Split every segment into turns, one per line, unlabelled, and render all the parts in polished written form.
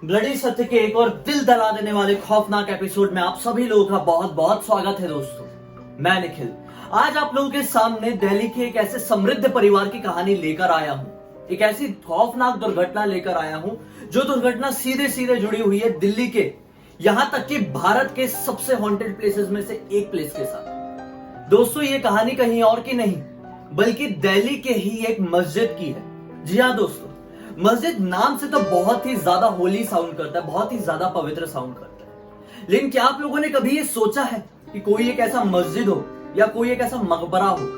Bloody सत्य के एक और दिल दहला देने वाले खौफनाक एपिसोड में आप सभी लोगों का बहुत बहुत स्वागत है दोस्तों। मैं निखिल आज आप लोगों के सामने दिल्ली के एक ऐसे समृद्ध परिवार की कहानी लेकर आया हूं। एक ऐसी खौफनाक दुर्घटना लेकर आया हूं जो दुर्घटना सीधे सीधे जुड़ी हुई है दिल्ली के, यहां तक कि भारत के सबसे हॉन्टेड प्लेसेस में से एक प्लेस के साथ। दोस्तों ये कहानी कहीं और की नहीं बल्कि दिल्ली के ही एक मस्जिद की है। जी हाँ दोस्तों, मस्जिद नाम से तो बहुत ही ज्यादा होली साउंड करता है, बहुत ही ज्यादा पवित्र साउंड करता है, लेकिन क्या आप लोगों ने कभी ये सोचा है कि कोई एक ऐसा मस्जिद हो या कोई एक ऐसा मकबरा हो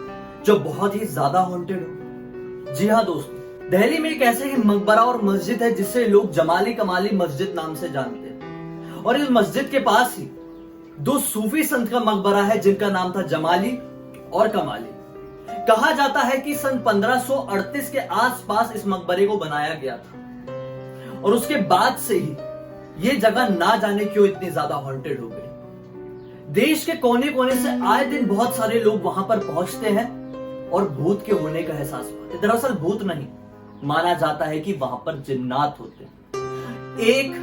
जो बहुत ही ज्यादा हॉन्टेड हो? जी हाँ दोस्तों, दिल्ली में एक ऐसे ही मकबरा और मस्जिद है जिसे लोग जमाली कमाली मस्जिद नाम से जानते हैं। और इस मस्जिद के पास ही दो सूफी संत का मकबरा है जिनका नाम था जमाली और कमाली। कहा जाता है कि सन 1538 के आसपास इस मकबरे को बनाया गया था और उसके बाद से ही ये जगह ना जाने क्यों इतनी ज्यादा हॉन्टेड हो गई। देश के कोने कोने से आए दिन बहुत सारे लोग वहां पर पहुंचते हैं और भूत के होने का एहसास पाते। दरअसल भूत नहीं, माना जाता है कि वहां पर जिन्नात होते हैं। 1,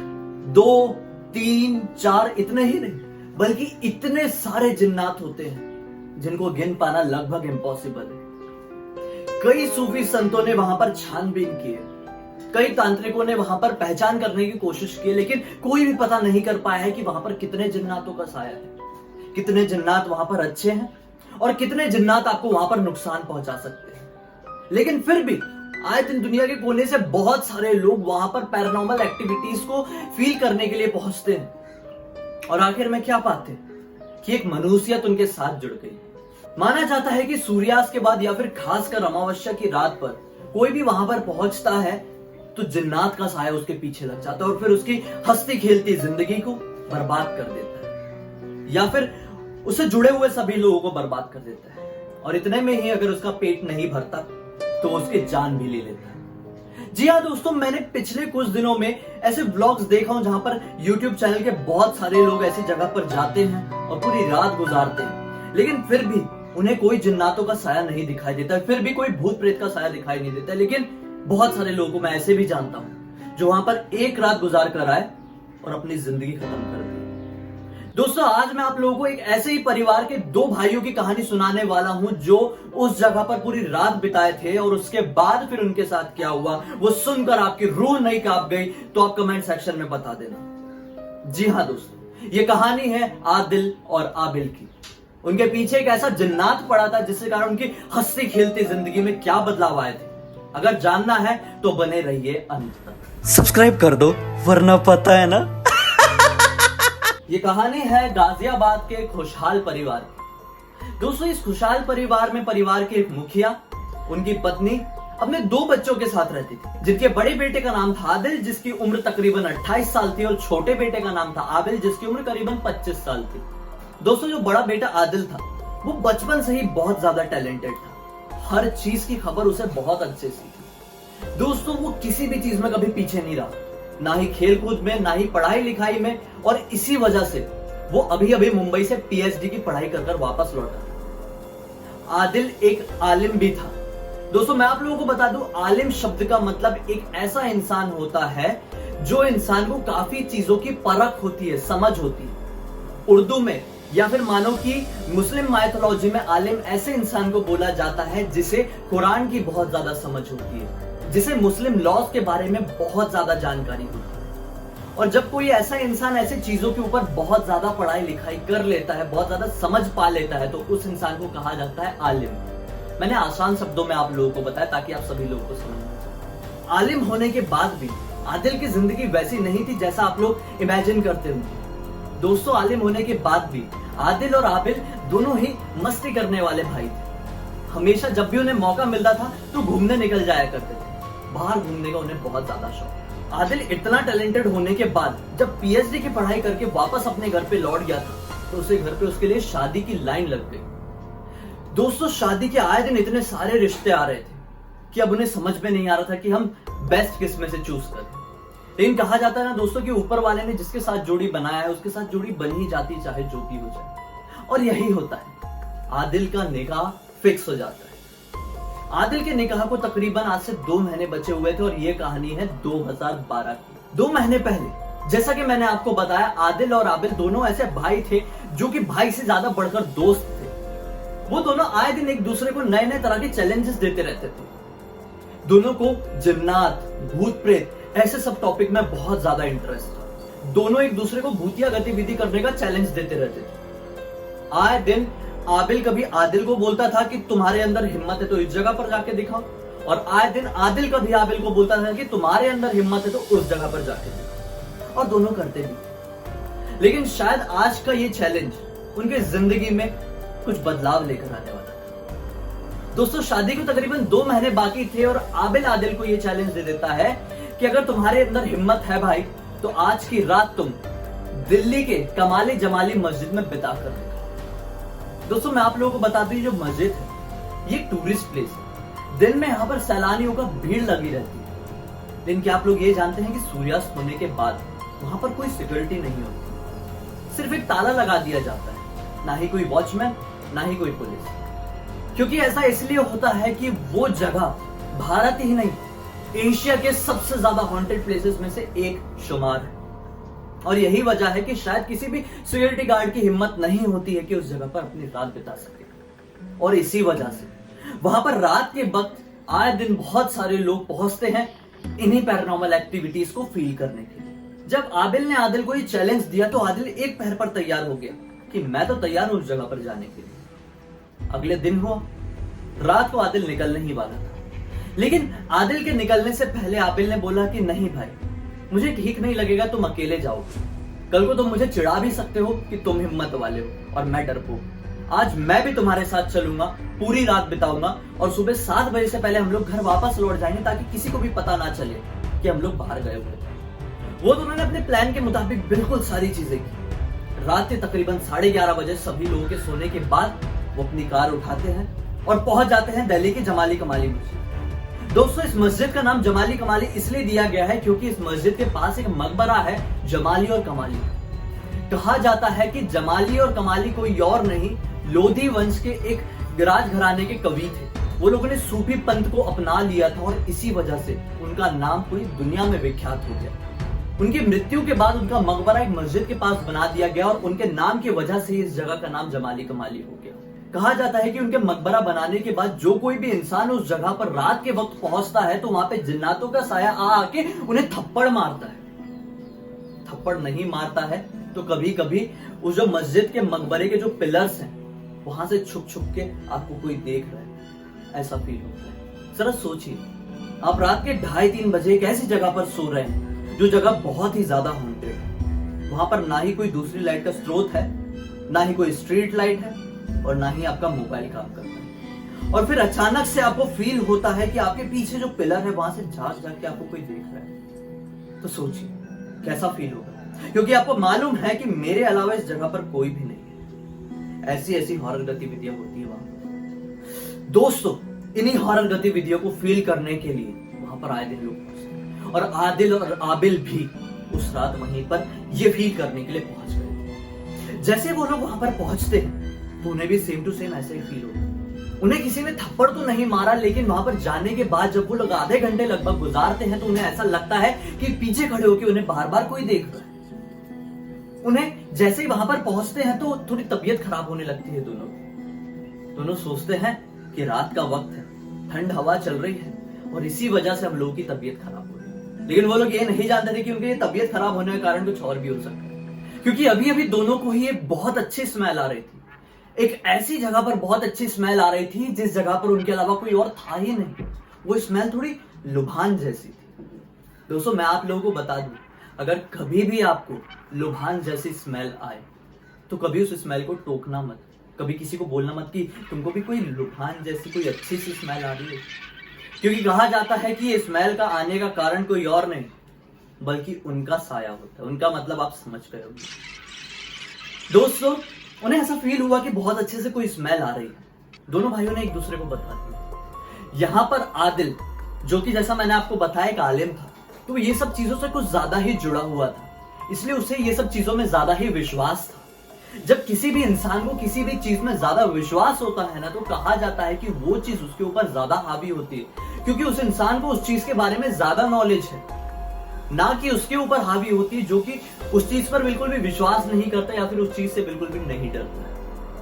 2, 3, 4 इतने ही नहीं बल्कि इतने सारे जिन्नात होते हैं जिनको गिन पाना लगभग इम्पॉसिबल है। कई सूफी संतों ने वहां पर छानबीन की है, कई तांत्रिकों ने वहां पर पहचान करने की कोशिश की, लेकिन कोई भी पता नहीं कर पाया है कि वहां पर कितने जिन्नातों का साया है, कितने जिन्नात वहां पर अच्छे हैं और कितने जिन्नात आपको वहां पर नुकसान पहुंचा सकते हैं। लेकिन फिर भी आए दिन दुनिया के कोने से बहुत सारे लोग वहां पर पैरानॉर्मल एक्टिविटीज को फील करने के लिए पहुंचते हैं और आखिर में क्या पाते हैं कि एक मनुष्यत उनके साथ जुड़ गई। माना जाता है कि सूर्यास्त के बाद या फिर खासकर अमावस्या की रात पर कोई भी वहां पर पहुंचता है तो जिन्नात का साया उसके पीछे लग जाता है और फिर उसकी हंसती खेलती जिंदगी को बर्बाद कर देता है या फिर उससे जुड़े हुए सभी लोगों को बर्बाद कर देता है। और इतने में ही अगर उसका पेट नहीं भरता तो उसकी जान भी ले लेता है। जी हाँ दोस्तों, मैंने पिछले कुछ दिनों में ऐसे व्लॉग्स देखा हूं जहां पर YouTube चैनल के बहुत सारे लोग ऐसी जगह पर जाते हैं और पूरी रात गुजारते हैं, लेकिन फिर भी उन्हें कोई जिन्नातों का साया नहीं दिखाई देता, फिर भी कोई भूत प्रेत का साया दिखाई नहीं देता। लेकिन बहुत सारे लोगों को मैं ऐसे भी जानता हूं जो वहां पर एक रात गुजार कर आए और अपनी जिंदगी खत्म कर दी। दोस्तों आज मैं आप लोगों को एक ऐसे ही परिवार के दो भाइयों की कहानी सुनाने वाला हूं जो उस जगह पर पूरी रात बिताए थे और उसके बाद फिर उनके साथ क्या हुआ वो सुनकर आपकी रूह नहीं कांप गई तो आप कमेंट सेक्शन में बता देना। जी हाँ दोस्तों, ये कहानी है आदिल और आबिल की। उनके पीछे एक ऐसा जिन्नात पड़ा था जिसके कारण उनकी हंसती खेलती जिंदगी में क्या बदलाव आए थे। अगर जानना है तो बने रहिए अंत तक।
सब्सक्राइब कर दो वरना पता है ना।
ये कहानी है गाजियाबाद के खुशहाल परिवार की। दोस्तों इस खुशहाल परिवार में परिवार के एक मुखिया, उनकी पत्नी अपने 2 बच्चों के साथ रहती थी, जिनके बड़े बेटे का नाम था आदिल जिसकी उम्र तकरीबन 28 साल थी और छोटे बेटे का नाम था आबिल जिसकी उम्र करीबन 25 साल थी। दोस्तों जो बड़ा बेटा आदिल था वो बचपन से ही बहुत ज्यादा टैलेंटेड था, हर चीज की खबर उसे बहुत अच्छे से थी। दोस्तों वो किसी भी चीज में कभी पीछे नहीं रहा, ना ही खेल कूद में ना ही पढ़ाई लिखाई में, और इसी वजह से वो अभी अभी मुंबई से PhD की पढ़ाई कर वापस लौटा। आदिल एक आलिम भी था। दोस्तों मैं आप लोगों को बता दूं, आलिम शब्द का मतलब एक ऐसा इंसान होता है जो इंसान को काफी चीजों की परख होती है, समझ होती है। उर्दू में या फिर मानो कि मुस्लिम माइथोलॉजी में आलिम ऐसे इंसान को बोला जाता है जिसे कुरान की बहुत ज्यादा समझ होती है, जिसे मुस्लिम लॉज के बारे में बहुत ज्यादा जानकारी होती है। और जब कोई ऐसा इंसान ऐसी चीजों के ऊपर बहुत ज्यादा पढ़ाई लिखाई कर लेता है, बहुत ज्यादा समझ पा लेता है, तो उस इंसान को कहा जाता है आलिम। मैंने आसान शब्दों में आप लोगों को बताया ताकि आप सभी लोगों को समझ में। आलिम होने के बाद भी आदिल की जिंदगी वैसी नहीं थी जैसा आप लोग इमेजिन करते होंगे। दोस्तों आलिम होने के बाद भी आदिल और आबिल दोनों ही मस्ती करने वाले भाई थे। हमेशा जब भी उन्हें मौका मिलता था तो घूमने निकल जाया करते थे, बाहर घूमने का उन्हें बहुत ज्यादा शौक। आदिल इतना टैलेंटेड होने के बाद जब PhD की पढ़ाई करके वापस अपने घर पे लौट गया था तो उसे घर पे उसके लिए शादी की लाइन लग गई। दोस्तों शादी के आए दिन इतने सारे रिश्ते आ रहे थे कि अब उन्हें समझ में नहीं आ रहा था कि हम बेस्ट किस में से चूज करें। लेकिन कहा जाता है ना दोस्तों कि ऊपर वाले ने जिसके साथ जोड़ी बनाया है उसके साथ जोड़ी बन ही जाती चाहे जो भी हो जाए, और यही होता है। आदिल का निकाह फिक्स हो जाता है। आदिल के निकाह को तकरीबन आज से 2 महीने बचे हुए थे और ये कहानी है 2012 की। 2 महीने पहले जैसा कि मैंने आपको बताया, आदिल और आबिल दोनों ऐसे भाई थे जो कि भाई से ज्यादा बढ़कर दोस्त थे। वो दोनों आए दिन एक दूसरे को नए नए तरह के चैलेंजेस देते रहते थे। दोनों को जिन्नात, भूत प्रेत ऐसे सब टॉपिक में बहुत ज्यादा इंटरेस्ट था। दोनों एक दूसरे को भूतिया गतिविधि करने का चैलेंज देते रहते थे। आए दिन आबिल कभी आदिल को बोलता था कि तुम्हारे अंदर हिम्मत है तो इस जगह पर जाके दिखाओ, और आए दिन आदिल कभी आबिल को बोलता था कि तुम्हारे अंदर हिम्मत है तो उस जगह पर जाके दिखाओ, और दोनों करते भी। लेकिन शायद आज का ये चैलेंज उनके जिंदगी में कुछ बदलाव लेकर आने वाला था। दोस्तों, शादी को तकरीबन 2 महीने बाकी थे और आबिल आदिल को ये चैलेंज दे देता है कि अगर तुम्हारे अंदर हिम्मत है भाई तो आज की रात तुम दिल्ली के कमाली जमाली मस्जिद में बिता कर देखो। दोस्तों, मैं आप लोगों को बता दूं, ये जो मस्जिद है ये टूरिस्ट प्लेस है। दिन में यहाँ पर सैलानियों का भीड़ लगी रहती है। लेकिन क्या आप लोग ये जानते हैं कि सूर्यास्त होने के बाद वहां पर कोई सिक्योरिटी नहीं होती, सिर्फ एक ताला लगा दिया जाता है। ना ही कोई वॉचमैन, ना ही कोई पुलिस। क्योंकि ऐसा इसलिए होता है कि वो जगह भारत ही नहीं, एशिया के सबसे ज्यादा हॉन्टेड प्लेसेस में से एक शुमार है। और यही वजह है कि शायद किसी भी सिक्योरिटी गार्ड की हिम्मत नहीं होती है कि उस जगह पर अपनी रात बिता सके। और इसी वजह से वहां पर रात के वक्त आए दिन बहुत सारे लोग पहुंचते हैं इन्हीं पैरानॉर्मल एक्टिविटीज को फील करने के लिए। जब आबिल ने आदिल को ये चैलेंज दिया तो आदिल एक पैर पर तैयार हो गया कि मैं तो तैयार हूं उस जगह पर जाने के लिए। अगले दिन हुआ, रात को आदिल निकलने ही वाला था। लेकिन आदिल के निकलने से पहले आबिल ने बोला कि नहीं भाई, मुझे ठीक नहीं लगेगा तुम अकेले जाओ। कल को तुम मुझे चिढ़ा भी सकते हो कि तुम हिम्मत वाले हो और मैं डरपोक। आज मैं भी तुम्हारे साथ चलूंगा, पूरी रात बिताऊंगा और सुबह 7 बजे से पहले हम लोग घर वापस लौट जाएंगे ताकि किसी को भी पता ना चले कि हम लोग बाहर गए हुए। वो दोनों ने अपने प्लान के मुताबिक बिल्कुल सारी चीजें की। रात के तकरीबन 11:30 बजे सभी लोगों के सोने के बाद वो अपनी कार उठाते हैं और पहुंच जाते हैं दिल्ली की जमाली कमाली मस्जिद। दोस्तों, इस मस्जिद का नाम जमाली कमाली इसलिए दिया गया है क्योंकि इस मस्जिद के पास एक मकबरा है जमाली और कमाली। कहा जाता है कि जमाली और कमाली कोई और नहीं, लोधी वंश के एक राजघराने के कवि थे। वो लोगों ने सूफी पंथ को अपना लिया था और इसी वजह से उनका नाम पूरी दुनिया में विख्यात हो गया। उनकी मृत्यु के बाद उनका मकबरा एक मस्जिद के पास बना दिया गया और उनके नाम की वजह से इस जगह का नाम जमाली कमाली हो गया। कहा जाता है कि उनके मकबरा बनाने के बाद जो कोई भी इंसान उस जगह पर रात के वक्त पहुंचता है तो वहां पे जिन्नातों का साया आके उन्हें थप्पड़ मारता है। थप्पड़ नहीं मारता है तो कभी कभी उस जो मस्जिद के मकबरे के जो पिलर्स हैं वहां से छुप छुप के आपको कोई देख रहा है, ऐसा फील होता है। जरा सोचिए, आप रात के 2:30-3 बजे एक ऐसी जगह पर सो रहे हैं जो जगह बहुत ही ज्यादा हॉन्टेड है। वहां पर ना ही कोई दूसरी लाइट का स्रोत है, ना ही कोई स्ट्रीट लाइट है और ना ही आपका मोबाइल काम करता है। और फिर अचानक से आपको फील होता है कि आपके पीछे जो पिलर है वहां से झांक झांक के आपको कोई देख रहा है। तो सोचिए कैसा फील होगा, क्योंकि आपको मालूम है कि मेरे अलावा इस जगह पर कोई भी नहीं है। ऐसी ऐसी हॉरर गतिविधियां होती है वहां। दोस्तों, इन्हीं हॉरर गतिविधियों को फील करने के लिए वहां पर आए दिन लोग पहुंचते और आदिल और आबिल भी उस रात वहीं पर ये फील करने के लिए पहुंच गए। जैसे वो लोग वहां पर पहुंचते हैं तो उन्हें भी सेम टू सेम ऐसे ही फील होता है। उन्हें किसी ने थप्पड़ तो नहीं मारा, लेकिन वहां पर जाने के बाद जब वो लोग आधे घंटे लगभग गुजारते हैं तो उन्हें ऐसा लगता है कि पीछे खड़े होकर उन्हें बार बार कोई देख रहा है। उन्हें जैसे ही वहां पर पहुंचते हैं तो थोड़ी तबीयत खराब होने लगती है। दोनों सोचते हैं कि रात का वक्त है, ठंड हवा चल रही है और इसी वजह से हम लोगों की तबीयत खराब हो रही है। लेकिन वो लोग ये नहीं जानते थे कि उनकी तबीयत खराब होने का कारण कुछ और भी हो सकता है, क्योंकि अभी अभी दोनों को ही एक बहुत अच्छी स्मेल आ रही थी। एक ऐसी जगह पर बहुत अच्छी स्मेल आ रही थी जिस जगह पर उनके अलावा कोई और था ही नहीं। वो स्मेल थोड़ी लुभान जैसी थी। दोस्तों, मैं आप लोगों को बता दूं, अगर कभी भी आपको लुभान जैसी स्मेल आए तो कभी उस स्मेल को टोकना मत। कभी किसी को बोलना मत कि तुमको भी कोई लुभान जैसी कोई अच्छी सी स्मेल आ रही है, क्योंकि कहा जाता है कि ये स्मेल का आने का कारण कोई और नहीं बल्कि उनका साया होता है। उनका मतलब आप समझ गए होंगे। दोस्तों, उन्हें ऐसा फील हुआ कि बहुत अच्छे से कोई स्मेल आ रही है। दोनों भाइयों ने एक दूसरे को बता दिया। यहां पर आदिल, जो कि जैसा मैंने आपको बताया एक आलिम था, तो ये सब चीजों से कुछ ज्यादा ही जुड़ा हुआ था, इसलिए उसे ये सब चीजों में ज्यादा ही विश्वास था। जब किसी भी इंसान को किसी भी चीज में ज्यादा विश्वास होता है ना, तो कहा जाता है कि वो चीज उसके ऊपर ज्यादा हावी होती है, क्योंकि उस इंसान को उस चीज के बारे में ज्यादा नॉलेज है। ना कि उसके ऊपर हावी होती है जो कि उस चीज पर बिल्कुल भी विश्वास नहीं करता या फिर उस चीज से बिल्कुल भी नहीं डरता है,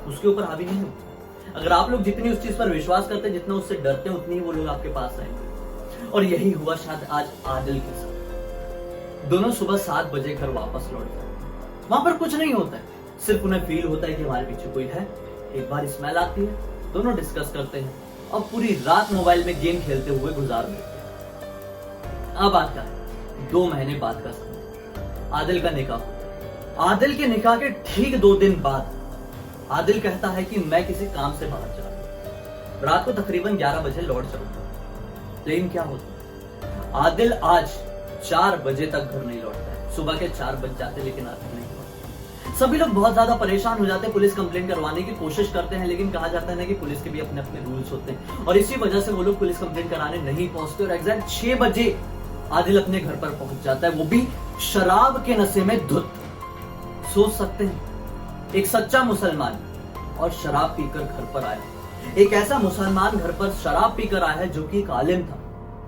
उसके ऊपर हावी नहीं होती। अगर आप लोग जितनी उस चीज पर विश्वास करते हैं, जितना उससे डरते हैं, उतनी ही वो लोग आपके पास आएंगे। और यही हुआ शायद आज आदिल के साथ। दोनों सुबह 7 बजे घर वापस लौटते हैं। वहां पर कुछ नहीं होता है, सिर्फ उन्हें फील होता है कि हमारे पीछे कोई है। एक बार स्मेल आती है, दोनों डिस्कस करते हैं और पूरी रात मोबाइल में गेम खेलते हुए गुजार देते हैं। अब आता है 2 महीने बाद का समय। आदिल का निकाह होता है। आदिल के निकाह के ठीक 2 दिन बाद आदिल कहता है कि मैं किसी काम से बाहर जा रहा हूं, रात को तकरीबन 11 बजे लौट जाऊंगा। लेकिन क्या होता, आदिल आज 4 बजे तक घर नहीं लौटता है। सुबह के 4 बज जाते लेकिन आदिल नहीं लौटता। सभी लोग बहुत ज्यादा परेशान हो जाते हैं, पुलिस कंप्लेंट करवाने की कोशिश करते हैं, लेकिन कहा जाता है ना कि पुलिस के भी अपने अपने रूल्स होते हैं और इसी वजह से वो लोग पुलिस कंप्लेंट कराने नहीं पहुंचते। और एग्जैक्ट 6 बजे आदिल अपने घर पर पहुंच जाता है, वो भी शराब के नशे में धुत। सोच सकते हैं, एक सच्चा मुसलमान और शराब पीकर घर पर आया। एक ऐसा मुसलमान घर पर शराब पीकर आया है जो कि एक आलिम था,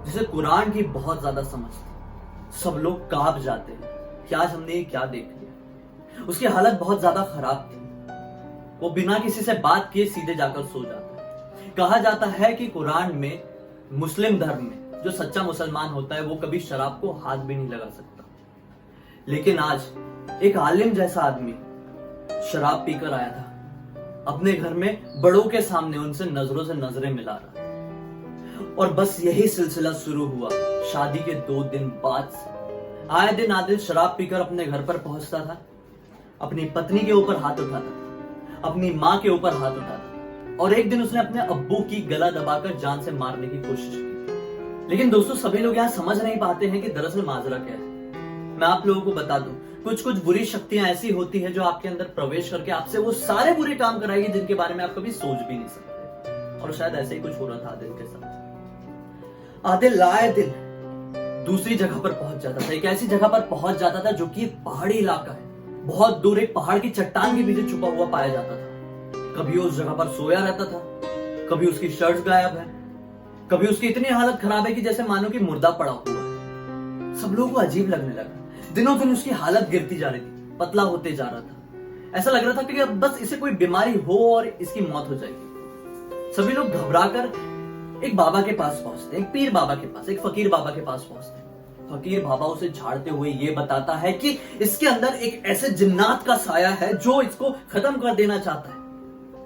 जिसे कुरान की बहुत ज्यादा समझ थी। सब लोग कांप जाते हैं कि आज हमने ये क्या देख लिया। उसकी हालत बहुत ज्यादा खराब थी। वो बिना किसी से बात किए सीधे जाकर सो जाता है। कहा जाता है कि कुरान में, मुस्लिम धर्म में, जो सच्चा मुसलमान होता है वो कभी शराब को हाथ भी नहीं लगा सकता। लेकिन आज एक आलिम जैसा आदमी शराब पीकर आया था, अपने घर में बड़ों के सामने उनसे नजरों से नजरें मिला रहा। और बस यही सिलसिला शुरू हुआ शादी के 2 दिन बाद से। आए दिन आदिल शराब पीकर अपने घर पर पहुंचता था, अपनी पत्नी के ऊपर हाथ उठाता था, अपनी मां के ऊपर हाथ उठाता, और एक दिन उसने अपने अब्बू की गला दबाकर जान से मारने की कोशिश की। लेकिन दोस्तों, सभी लोग यहाँ समझ नहीं पाते हैं कि दरअसल माजरा क्या है। मैं आप लोगों को बता दूं, कुछ कुछ बुरी शक्तियां ऐसी होती हैं जो आपके अंदर प्रवेश करके आपसे वो सारे बुरे काम कराएगी जिनके बारे में आप कभी सोच भी नहीं सकते। और शायद ऐसे ही कुछ हो रहा था आदिल के साथ। आदिल आए दिन दूसरी जगह पर पहुंच जाता था, एक ऐसी जगह पर पहुंच जाता था जो कि पहाड़ी इलाका है। बहुत दूर एक पहाड़ की चट्टान के पीछे छुपा हुआ पाया जाता था। कभी उस जगह पर सोया रहता था, कभी उसकी शर्ट गायब है, कभी उसकी इतनी हालत खराब है कि जैसे मानो कि मुर्दा पड़ा हुआ है। सब लोगों को अजीब लगने लगा। दिनों दिन उसकी हालत गिरती जा रही थी, पतला होते जा रहा था। ऐसा लग रहा था कि अब बस इसे कोई बीमारी हो और इसकी मौत हो जाएगी। सभी लोग घबराकर एक बाबा के पास पहुंचते हैं, एक पीर बाबा के पास, एक फकीर बाबा के पास पहुंचते हैं। फकीर बाबा उसे झाड़ते हुए ये बताता है कि इसके अंदर एक ऐसे जिन्नात का साया है जो इसको खत्म कर देना चाहता है,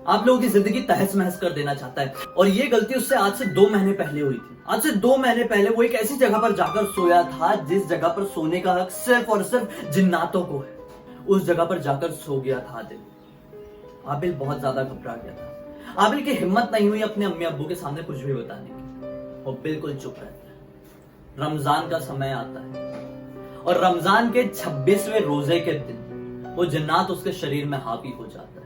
आप लोगों की जिंदगी तहस महस कर देना चाहता है। और ये गलती उससे आज से 2 महीने पहले हुई थी। आज से 2 महीने पहले वो एक ऐसी जगह पर जाकर सोया था जिस जगह पर सोने का हक सिर्फ और सिर्फ जिन्नातों को है। उस जगह पर जाकर सो गया था आदिल। आबिल बहुत ज्यादा घबरा गया था। आबिल की हिम्मत नहीं हुई अपने अम्मी अब्बू के सामने कुछ भी बताने की। वो बिल्कुल चुप रहता है। रमजान का समय आता है और रमजान के 26वें रोजे के दिन वो जिन्नात उसके शरीर में हावी हो जाता है।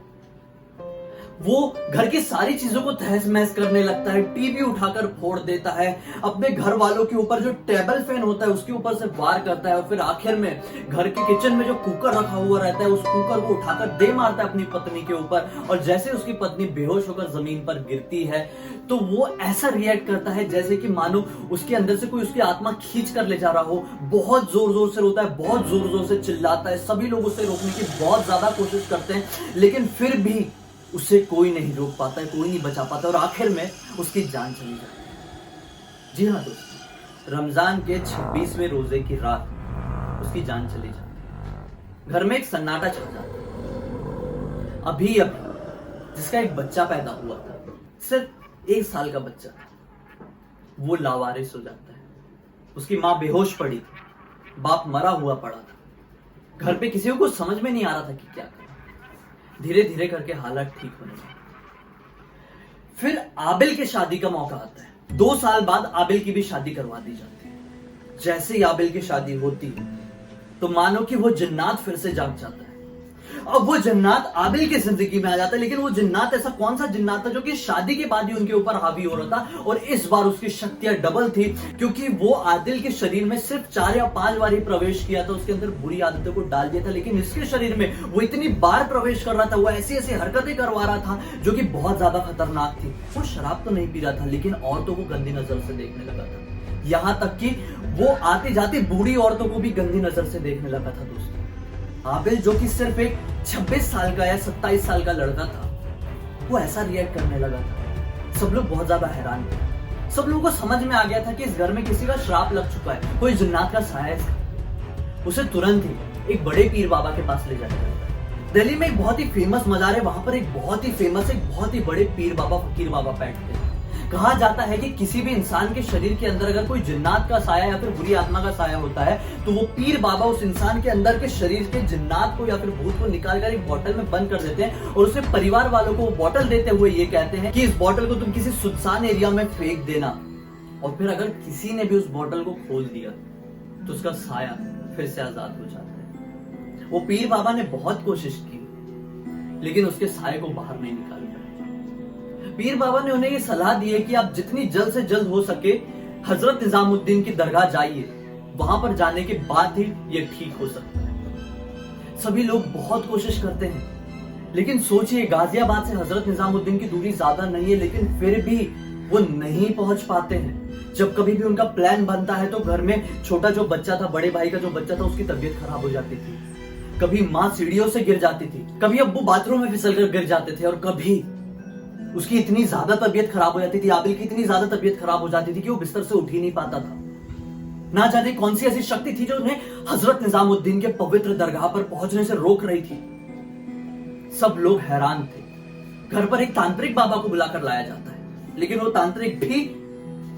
वो घर की सारी चीजों को तहस महस करने लगता है, टीवी उठाकर फोड़ देता है, अपने घर वालों के ऊपर जो टेबल फैन होता है उसके ऊपर से वार करता है, और फिर आखिर में घर के किचन में जो कुकर रखा हुआ रहता है उस कुकर को उठाकर दे मारता है अपनी पत्नी के ऊपर। और जैसे उसकी पत्नी बेहोश होकर जमीन पर गिरती है तो वो ऐसा रिएक्ट करता है जैसे कि मानो उसके अंदर से कोई उसकी आत्मा खींच कर ले जा रहा हो। बहुत जोर जोर से रोता है, बहुत जोर जोर से चिल्लाता है। सभी लोग उसे रोकने की बहुत ज्यादा कोशिश करते हैं, लेकिन फिर भी उसे कोई नहीं रोक पाता है, कोई नहीं बचा पाता, और आखिर में उसकी जान चली जाती है। जी हाँ दोस्तों, रमजान के 26वें रोजे की रात उसकी जान चली जाती है। घर में एक सन्नाटा छा जाता है। अभी जिसका एक बच्चा पैदा हुआ था, सिर्फ 1 साल का बच्चा, वो लावारिस हो जाता है। उसकी मां बेहोश पड़ी थी, बाप मरा हुआ पड़ा था। घर पे किसी को कुछ समझ में नहीं आ रहा था कि क्या करें। धीरे धीरे करके हालत ठीक होने लगी। फिर आबिल के शादी का मौका आता है। 2 साल बाद आबिल की भी शादी करवा दी जाती है। जैसे ही आबिल की शादी होती है तो मानो कि वो जिन्नात फिर से जाग जाता है। अब वो जिन्नात आबिल की जिंदगी में आ जाता है, लेकिन वो जिन्नात ऐसा कौन सा जिन्नात था जो कि शादी के बाद ही उनके ऊपर हावी हो रहा था। और इस बार उसकी शक्तियां डबल थी, क्योंकि वो आदिल के शरीर में सिर्फ 4 या 5 बार ही प्रवेश किया था, उसके अंदर बुरी आदतों को डाल दिया था। लेकिन इसके शरीर में वो इतनी बार प्रवेश कर रहा था, वो ऐसी ऐसी हरकतें करवा रहा था जो कि बहुत ज्यादा खतरनाक थी। वो शराब तो नहीं पी रहा था, लेकिन औरतों को गंदी नजर से देखने लगा था। यहाँ तक कि वो आती जाती बूढ़ी औरतों को भी गंदी नजर से देखने लगा था दोस्तों। आबिल जो कि सिर्फ एक 26 साल का या 27 साल का लड़का था, वो ऐसा रिएक्ट करने लगा था। सब लोग बहुत ज्यादा हैरान थे। सब लोगों को समझ में आ गया था कि इस घर में किसी का श्राप लग चुका है, कोई जिन्नात का साया है। उसे तुरंत ही एक बड़े पीर बाबा के पास ले जाया गया। दिल्ली में एक बहुत ही फेमस मजार है, वहां पर एक बहुत ही बड़े पीर बाबा फकीर बाबा बैठते हैं। कहा जाता है कि किसी भी इंसान के शरीर के अंदर अगर कोई जिन्नात का साया या फिर बुरी आत्मा का साया होता है तो वो पीर बाबा उस इंसान के अंदर के शरीर के जिन्नात को या फिर भूत को निकाल कर एक बोतल में बंद कर देते हैं और उसे परिवार वालों को वो बोतल देते हुए ये कहते हैं कि इस बोतल को तुम किसी सुनसान एरिया में फेंक देना, और फिर अगर किसी ने भी उस बोतल को खोल दिया तो उसका साया फिर से आजाद हो जाता है। वो पीर बाबा ने बहुत कोशिश की लेकिन उसके साये को बाहर नहीं निकाल पाया। पीर बाबा ने उन्हें ये सलाह दी है कि आप जितनी जल्द से जल्द हो सके हजरत निजामुद्दीन की दरगाह जाइए, वहां पर जाने के बाद ही ये ठीक हो सकता है। सभी लोग बहुत कोशिश करते हैं, लेकिन सोचिए गाजियाबाद से हजरत निजामुद्दीन की दूरी ज्यादा नहीं है, लेकिन फिर भी वो नहीं पहुंच पाते हैं। जब कभी भी उनका प्लान बनता है तो घर में छोटा जो बच्चा था, बड़े भाई का जो बच्चा था, उसकी तबीयत खराब हो जाती थी। कभी माँ सीढ़ियों से गिर जाती थी, कभी अब्बू बाथरूम में फिसल कर गिर जाते थे, और कभी उसकी इतनी ज्यादा तबीयत खराब हो जाती थी, आबिल की इतनी ज्यादा तबीयत खराब हो जाती थी कि वो बिस्तर से उठ ही नहीं पाता था। ना जाने कौन सी ऐसी शक्ति थी जो उन्हें हजरत निजामुद्दीन के पवित्र दरगाह पर पहुंचने से रोक रही थी। सब लोग हैरान थे। घर पर एक तांत्रिक बाबा को बुलाकर लाया जाता है, लेकिन वो तांत्रिक भी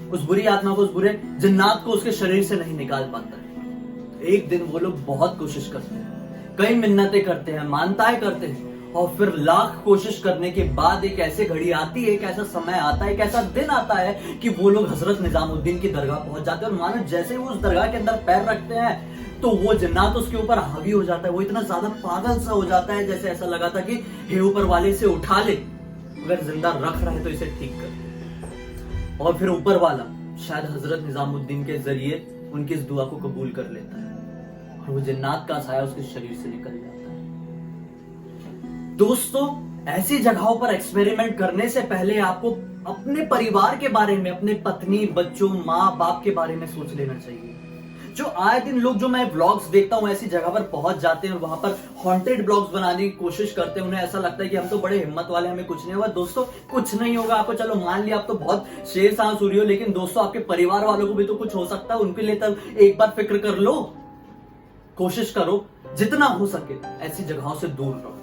उस बुरी आत्मा को, उस बुरे जिन्नात को उसके शरीर से नहीं निकाल पाता है। एक दिन वो लोग बहुत कोशिश करते हैं, कई मिन्नतें करते हैं, मानताएं करते हैं, और फिर लाख कोशिश करने के बाद एक ऐसी घड़ी आती है, एक ऐसा समय आता है, एक ऐसा दिन आता है कि वो लोग हजरत निजामुद्दीन की दरगाह पहुंच जाते हैं। और मानो जैसे ही वो उस दरगाह के अंदर पैर रखते हैं तो वो जिन्नात उसके ऊपर हावी हो जाता है। वो इतना ज्यादा पागल सा हो जाता है जैसे ऐसा लगा था कि हे ऊपर वाले से उठा ले, अगर जिंदा रख रहा है तो इसे ठीक कर दे। और फिर ऊपर वाला शायद हजरत निजामुद्दीन के जरिए उनकी इस दुआ को कबूल कर लेता है और वो जिन्नात का साया उसके शरीर से निकल जाता है। दोस्तों, ऐसी जगहों पर एक्सपेरिमेंट करने से पहले आपको अपने परिवार के बारे में, अपने पत्नी, बच्चों, माँ बाप के बारे में सोच लेना चाहिए। जो आए दिन लोग, जो मैं व्लॉग्स देखता हूँ, ऐसी जगह पर पहुंच जाते हैं और वहां पर हॉन्टेड ब्लॉग्स बनाने की कोशिश करते हैं। उन्हें ऐसा लगता है कि हम तो बड़े हिम्मत वाले, हमें कुछ नहीं होगा। दोस्तों, कुछ नहीं होगा आपको। चलो मान लिया आप तो बहुत शेर सांस हो रही हो, लेकिन दोस्तों आपके परिवार वालों को भी तो कुछ हो सकता है। उनके लिए तब एक बार फिक्र कर लो। कोशिश करो जितना हो सके ऐसी जगहों से दूर रहो।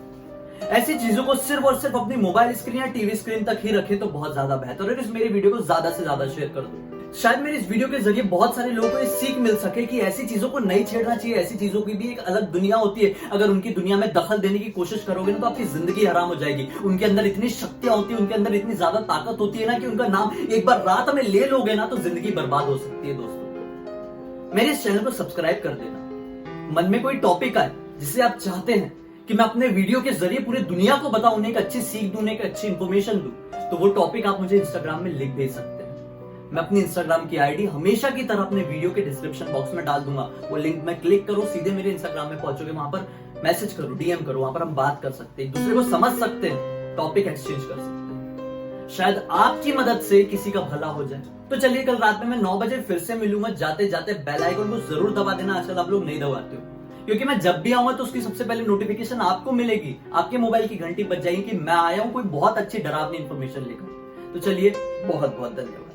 ऐसी चीजों को सिर्फ और सिर्फ अपनी मोबाइल स्क्रीन या टीवी स्क्रीन तक ही रखें तो बहुत ज्यादा बेहतर है। इस मेरी वीडियो को ज्यादा से ज्यादा शेयर कर दो। शायद मेरी इस वीडियो के जरिए बहुत सारे लोगों को ये सीख मिल सके कि ऐसी चीजों को नहीं छेड़ना चाहिए। ऐसी चीजों की भी एक अलग दुनिया होती है। अगर उनकी दुनिया में दखल देने की कोशिश करोगे ना तो आपकी जिंदगी हराम हो जाएगी। उनके अंदर इतनी शक्तियां होती है, उनके अंदर इतनी ज्यादा ताकत होती है ना कि उनका नाम एक बार रात में ले लोगे ना तो जिंदगी बर्बाद हो सकती है। दोस्तों, मेरे इस चैनल को सब्सक्राइब कर देना। मन में कोई टॉपिक आए जिसे आप चाहते हैं कि मैं अपने वीडियो के जरिए पूरी दुनिया को बताऊं, उन्हें एक अच्छी सीख दूं, उन्हें एक अच्छी इंफॉर्मेशन दूं, तो वो टॉपिक आप मुझे इंस्टाग्राम में लिख भेज सकते हैं। मैं अपनी इंस्टाग्राम की आईडी हमेशा की तरह अपने वीडियो के डिस्क्रिप्शन बॉक्स में डाल दूंगा। वो लिंक में क्लिक करो, सीधे मेरे इंस्टाग्राम में पहुंचोगे। वहां पर मैसेज करो, डीएम करो, वहां पर हम बात कर सकते हैं, एक दूसरे को समझ सकते हैं, टॉपिक एक्सचेंज कर सकते हैं। शायद आपकी मदद से किसी का भला हो जाए। तो चलिए, कल रात में मैं 9 बजे फिर से मिलूंगा। जाते जाते बेल आइकन को जरूर दबा देना। आजकल आप लोग नहीं दबाते हो, क्योंकि मैं जब भी आऊंगा तो उसकी सबसे पहले नोटिफिकेशन आपको मिलेगी। आपके मोबाइल की घंटी बज जाएगी कि मैं आया हूं कोई बहुत अच्छी डरावनी इंफॉर्मेशन लेकर। तो चलिए, बहुत बहुत धन्यवाद।